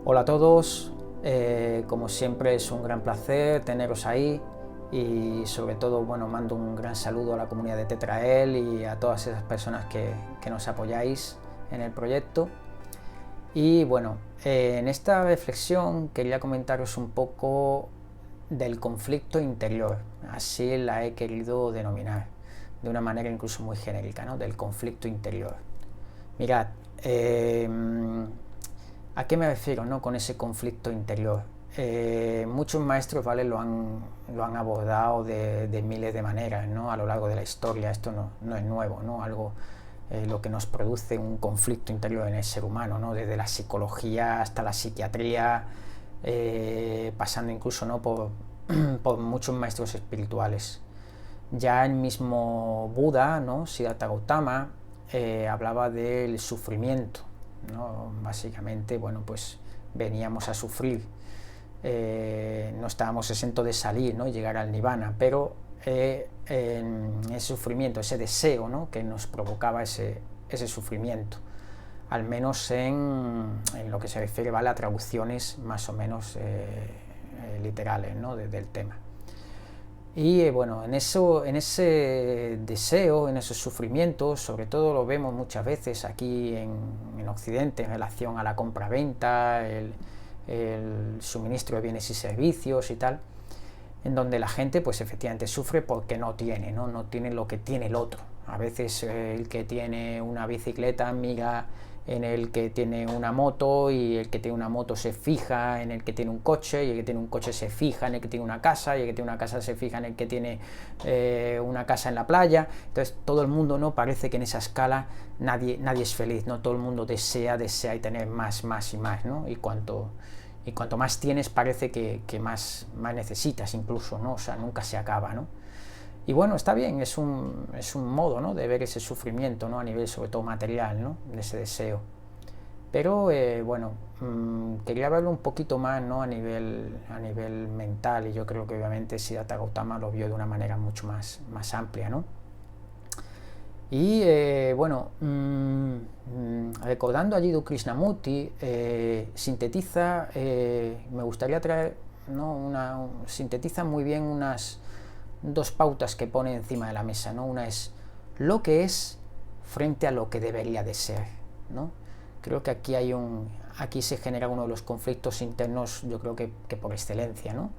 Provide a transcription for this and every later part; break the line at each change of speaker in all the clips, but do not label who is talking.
Hola a todos, como siempre es un gran placer teneros ahí y sobre todo mando un gran saludo a la comunidad de Tetrael y a todas esas personas que nos apoyáis en el proyecto. Y en esta reflexión quería comentaros un poco del conflicto interior, así la he querido denominar, de una manera incluso muy genérica, ¿no? Del conflicto interior. Mirad, ¿a qué me refiero, no, con ese conflicto interior? Muchos maestros, ¿vale?, lo han abordado de miles de maneras, ¿no?, a lo largo de la historia. Esto no es nuevo, ¿no? Algo lo que nos produce un conflicto interior en el ser humano, ¿no? Desde la psicología hasta la psiquiatría, pasando incluso, ¿no?, por muchos maestros espirituales. Ya el mismo Buda, ¿no?, Siddhartha Gautama, hablaba del sufrimiento, ¿no? Básicamente, pues veníamos a sufrir, no estábamos exentos de salir, ¿no?, llegar al nirvana, pero ese sufrimiento, ese deseo, ¿no?, que nos provocaba ese sufrimiento, al menos en lo que se refiere, ¿vale?, a traducciones más o menos literales, ¿no?, del tema. Y en ese deseo, en esos sufrimientos, sobre todo lo vemos muchas veces aquí en Occidente en relación a la compra-venta, el suministro de bienes y servicios y tal, en donde la gente pues efectivamente sufre porque no tiene lo que tiene el otro. A veces el que tiene una bicicleta mira en el que tiene una moto, y el que tiene una moto se fija en el que tiene un coche, y el que tiene un coche se fija en el que tiene una casa, y el que tiene una casa se fija en el que tiene una casa en la playa. Entonces todo el mundo, ¿no?, parece que en esa escala nadie es feliz, ¿no? Todo el mundo desea y tener más y más, ¿no? Y cuanto más tienes parece que más necesitas incluso, ¿no? O sea, nunca se acaba, ¿no? Y está bien, es un modo, ¿no?, de ver ese sufrimiento, ¿no?, a nivel sobre todo material, ¿no?, de ese deseo. Pero quería verlo un poquito más, ¿no?, a nivel mental, y yo creo que obviamente Siddhartha Gautama lo vio de una manera mucho más amplia, ¿no? Y recordando a Jiddu Krishnamurti, sintetiza, me gustaría traer, ¿no?, sintetiza muy bien unas dos pautas que pone encima de la mesa, ¿no? Una es lo que es frente a lo que debería de ser, ¿no? Creo que aquí se genera uno de los conflictos internos, yo creo que por excelencia, ¿no?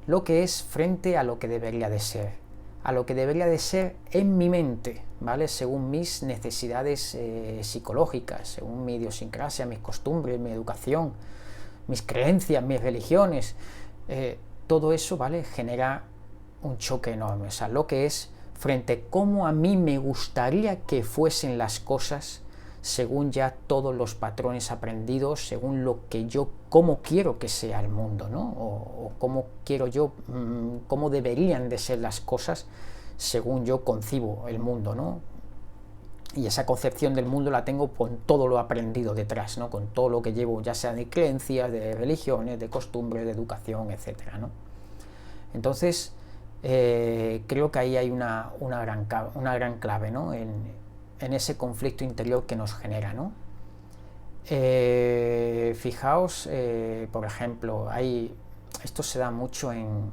Lo que es frente a lo que debería de ser, a lo que debería de ser en mi mente, ¿vale?, según mis necesidades psicológicas, según mi idiosincrasia, mis costumbres, mi educación, mis creencias, mis religiones, todo eso, ¿vale?, genera un choque enorme. O sea, lo que es frente a cómo a mí me gustaría que fuesen las cosas según ya todos los patrones aprendidos, según lo que yo, cómo quiero que sea el mundo, ¿no? O cómo quiero yo, cómo deberían de ser las cosas según yo concibo el mundo, ¿no? Y esa concepción del mundo la tengo con todo lo aprendido detrás, ¿no?, con todo lo que llevo, ya sea de creencias, de religiones, de costumbres, de educación, etcétera, ¿no? Entonces, creo que ahí hay una gran clave, ¿no?, en ese conflicto interior que nos genera, ¿no? Fijaos, por ejemplo, esto se da mucho en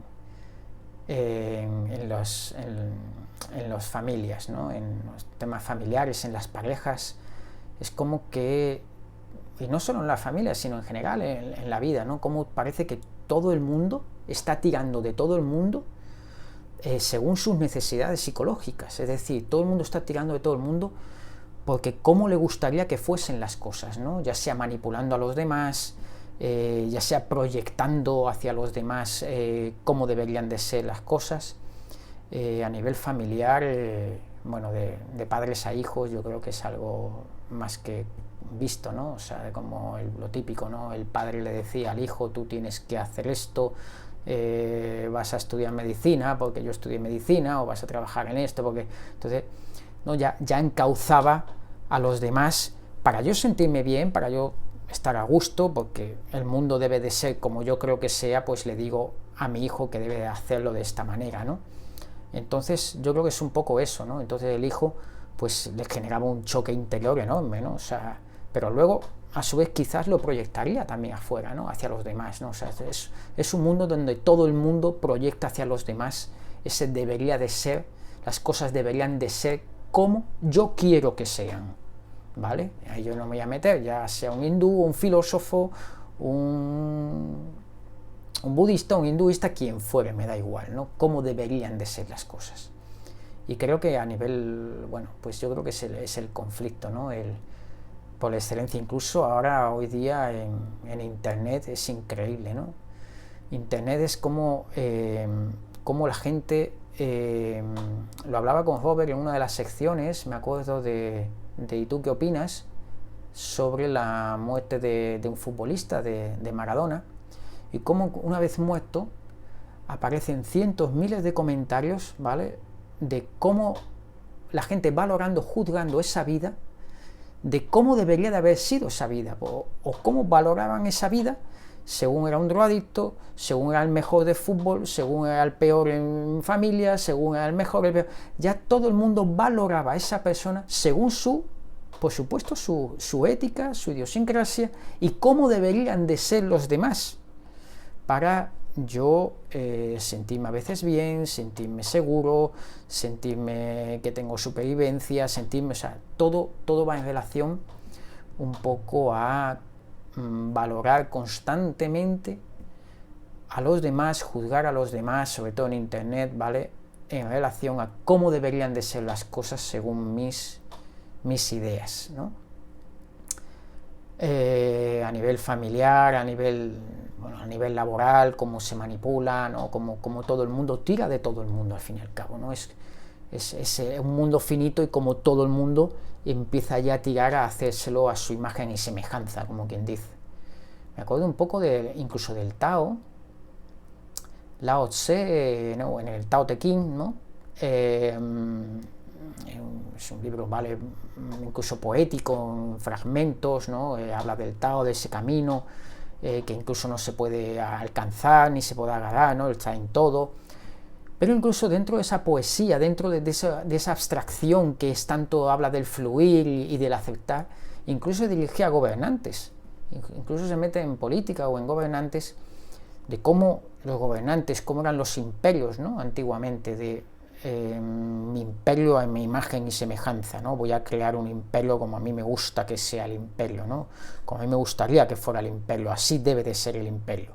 las familias, ¿no?, en los temas familiares, en las parejas. Es como que, y no solo en la familia, sino en general en la vida, ¿no?, como parece que todo el mundo está tirando de todo el mundo según sus necesidades psicológicas. Es decir, todo el mundo está tirando de todo el mundo porque cómo le gustaría que fuesen las cosas, ¿no?, ya sea manipulando a los demás, ya sea proyectando hacia los demás cómo deberían de ser las cosas. A nivel familiar, de padres a hijos, yo creo que es algo más que visto, ¿no? O sea, como lo típico, ¿no? El padre le decía al hijo: tú tienes que hacer esto, vas a estudiar medicina porque yo estudié medicina, o vas a trabajar en esto porque... Entonces, ¿no?, ya encauzaba a los demás para yo sentirme bien, para yo estar a gusto, porque el mundo debe de ser como yo creo que sea, pues le digo a mi hijo que debe de hacerlo de esta manera, ¿no? Entonces yo creo que es un poco eso, ¿no? Entonces el hijo pues le generaba un choque interior enorme, ¿no? O sea, pero luego a su vez quizás lo proyectaría también afuera, ¿no? Hacia los demás, ¿no? O sea, es un mundo donde todo el mundo proyecta hacia los demás, ese debería de ser, las cosas deberían de ser como yo quiero que sean, ¿vale? Ahí yo no me voy a meter, ya sea un hindú, un filósofo, un budista, un hinduista, quien fuere, me da igual, ¿no? Cómo deberían de ser las cosas. Y creo que a nivel, bueno, pues yo creo que es el conflicto, ¿no? Por excelencia, incluso ahora, hoy día, en Internet es increíble, ¿no? Internet es como la gente, lo hablaba con Robert en una de las secciones, me acuerdo de ¿y tú qué opinas?, sobre la muerte de un futbolista, de Maradona, y cómo una vez muerto aparecen cientos, miles de comentarios, ¿vale?, de cómo la gente valorando, juzgando esa vida, de cómo debería de haber sido esa vida, o cómo valoraban esa vida según era un drogadicto, según era el mejor de fútbol, según era el peor en familia, según era el mejor, el peor. Ya todo el mundo valoraba a esa persona según por supuesto, su ética, su idiosincrasia y cómo deberían de ser los demás, para yo sentirme a veces bien, sentirme seguro, sentirme que tengo supervivencia, sentirme, o sea, todo va en relación un poco a valorar constantemente a los demás, juzgar a los demás, sobre todo en Internet, ¿vale?, en relación a cómo deberían de ser las cosas según mis ideas, ¿no? A nivel familiar, a nivel laboral, cómo se manipulan, ¿no?, como todo el mundo tira de todo el mundo al fin y al cabo, ¿no? Es un mundo finito y como todo el mundo empieza ya a tirar a hacérselo a su imagen y semejanza, como quien dice. Me acuerdo un poco incluso del Tao, Lao Tse, ¿no?, en el Tao Te Ching, ¿no? Es un libro, ¿vale?, incluso poético, en fragmentos, ¿no? Habla del Tao, de ese camino que incluso no se puede alcanzar ni se puede agarrar, ¿no?, está en todo. Pero incluso dentro de esa poesía, dentro de esa abstracción que es tanto, habla del fluir y del aceptar, incluso dirige a gobernantes, incluso se mete en política o en gobernantes, de cómo los gobernantes, cómo eran los imperios, ¿no?, antiguamente, de mi imperio a mi imagen y semejanza, ¿no? Voy a crear un imperio como a mí me gusta que sea el imperio, ¿no?, como a mí me gustaría que fuera el imperio, así debe de ser el imperio.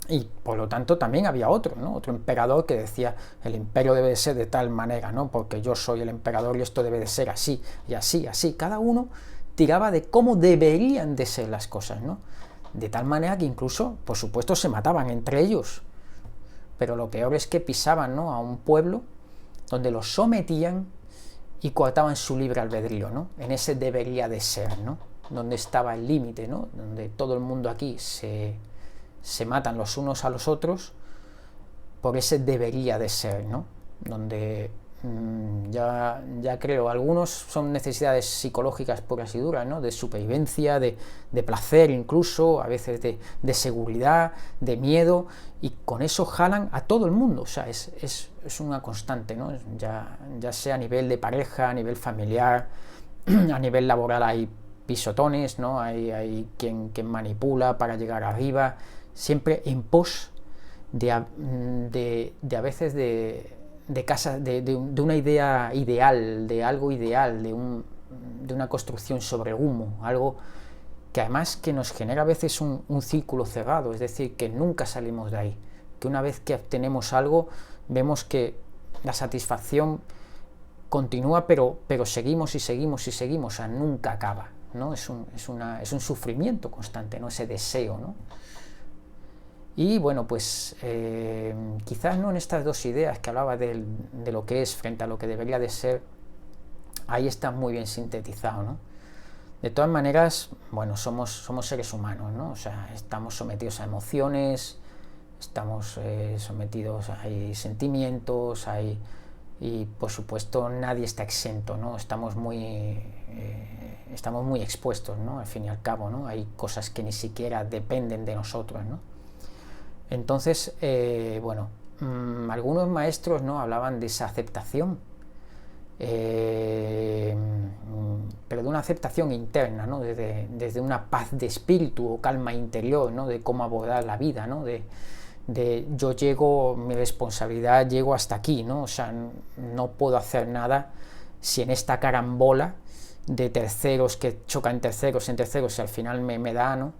Y por lo tanto también había otro, ¿no?, otro emperador que decía el imperio debe de ser de tal manera, ¿no?, porque yo soy el emperador y esto debe de ser así, y así, así. Cada uno tiraba de cómo deberían de ser las cosas, ¿no?, de tal manera que incluso, por supuesto, se mataban entre ellos, pero lo peor es que pisaban, ¿no?, a un pueblo donde los sometían y coartaban su libre albedrío, ¿no?, en ese debería de ser, ¿no?, donde estaba el límite, ¿no?, donde todo el mundo aquí se matan los unos a los otros por ese debería de ser, ¿no?, donde ya creo, algunos son necesidades psicológicas puras y duras, ¿no?, de supervivencia, de placer incluso, a veces de seguridad, de miedo, y con eso jalan a todo el mundo. O sea, es una constante, ¿no?, ya sea a nivel de pareja, a nivel familiar, a nivel laboral hay pisotones, ¿no?, hay quien manipula para llegar arriba, siempre en pos de a veces de una idea ideal, de algo ideal, de una construcción sobre humo, algo que además que nos genera a veces un círculo cerrado, es decir, que nunca salimos de ahí, que una vez que obtenemos algo, vemos que la satisfacción continúa, pero seguimos y seguimos y seguimos, o sea, nunca acaba, ¿no? Es un sufrimiento constante, ¿no?, ese deseo, ¿no? Y bueno, pues quizás no en estas dos ideas que hablaba de lo que es frente a lo que debería de ser, ahí está muy bien sintetizado, ¿no? De todas maneras, bueno, somos seres humanos, ¿no? O sea, estamos sometidos a emociones, estamos sometidos a sentimientos, y por supuesto nadie está exento, ¿no? Estamos muy expuestos, ¿no?, al fin y al cabo, ¿no? Hay cosas que ni siquiera dependen de nosotros, ¿no? Entonces, bueno, algunos maestros, ¿no?, hablaban de esa aceptación, pero de una aceptación interna, ¿no? Desde una paz de espíritu o calma interior, ¿no? De cómo abordar la vida, ¿no? De yo llego, mi responsabilidad, llego hasta aquí, ¿no? O sea, no puedo hacer nada si en esta carambola de terceros que chocan en terceros y al final me da, ¿no?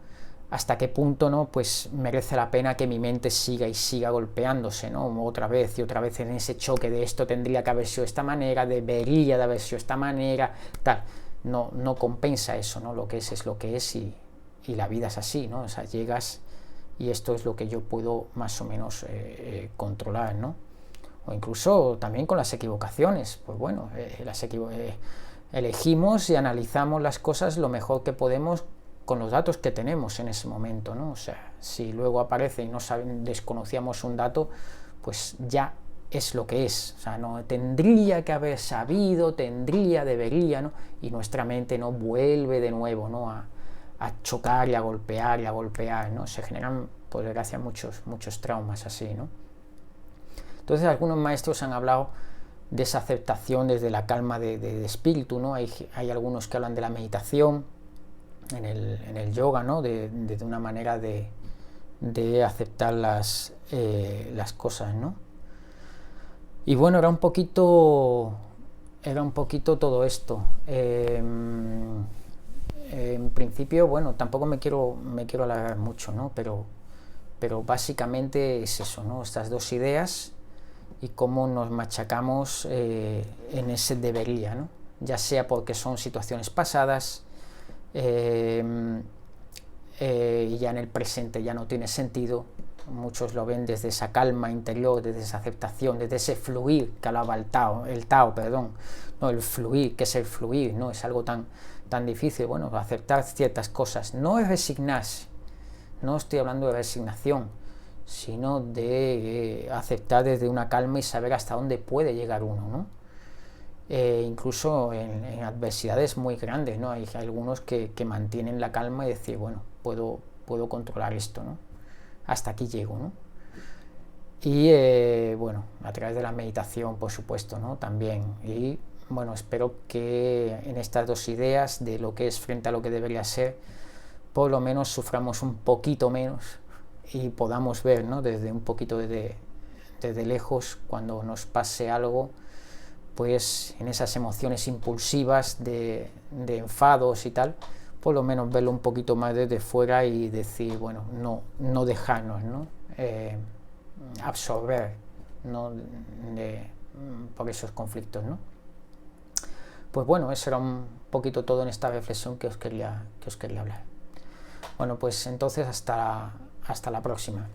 Hasta qué punto, ¿no? Pues merece la pena que mi mente siga y siga golpeándose, ¿no? Otra vez y otra vez en ese choque de esto tendría que haber sido de esta manera, debería de haber sido de esta manera, tal. No compensa eso, ¿no? Lo que es lo que es y la vida es así, ¿no? O sea, llegas y esto es lo que yo puedo más o menos controlar, ¿no? O incluso también con las equivocaciones, pues bueno, elegimos y analizamos las cosas lo mejor que podemos con los datos que tenemos en ese momento, ¿no? O sea, si luego aparece y desconocíamos un dato, pues ya es lo que es, o sea, no tendría que haber sabido, debería, ¿no? Y nuestra mente no vuelve de nuevo, ¿no? A chocar y a golpear, ¿no? Se generan, por desgracia, muchos traumas así, ¿no? Entonces algunos maestros han hablado de esa aceptación desde la calma de espíritu, ¿no? Hay algunos que hablan de la meditación en el yoga, ¿no? De una manera de aceptar las cosas, ¿no? Y bueno, era un poquito todo esto. En principio, bueno, tampoco me quiero alargar mucho, ¿no? Pero básicamente es eso, ¿no? Estas dos ideas y cómo nos machacamos en ese debería, ¿no? Ya sea porque son situaciones pasadas y ya en el presente ya no tiene sentido. Muchos lo ven desde esa calma interior, desde esa aceptación, desde ese fluir que hablaba el Tao, no, el fluir, que es el fluir, no es algo tan difícil. Bueno, aceptar ciertas cosas, no es resignarse, no estoy hablando de resignación, sino de aceptar desde una calma y saber hasta dónde puede llegar uno, ¿no? Incluso en adversidades muy grandes, ¿no? Hay algunos que mantienen la calma y decir, bueno, puedo controlar esto, ¿no? Hasta aquí llego, ¿no? Y bueno, a través de la meditación, por supuesto, ¿no? También. Y bueno, espero que en estas dos ideas de lo que es frente a lo que debería ser, por lo menos suframos un poquito menos y podamos ver, ¿no? Desde un poquito desde lejos, cuando nos pase algo, pues en esas emociones impulsivas de enfados y tal, por lo menos verlo un poquito más desde fuera y decir, bueno, no dejarnos, ¿no? Absorber, ¿no? Por esos conflictos, ¿no? Pues bueno, eso era un poquito todo en esta reflexión que os quería hablar. Bueno, pues entonces hasta la próxima.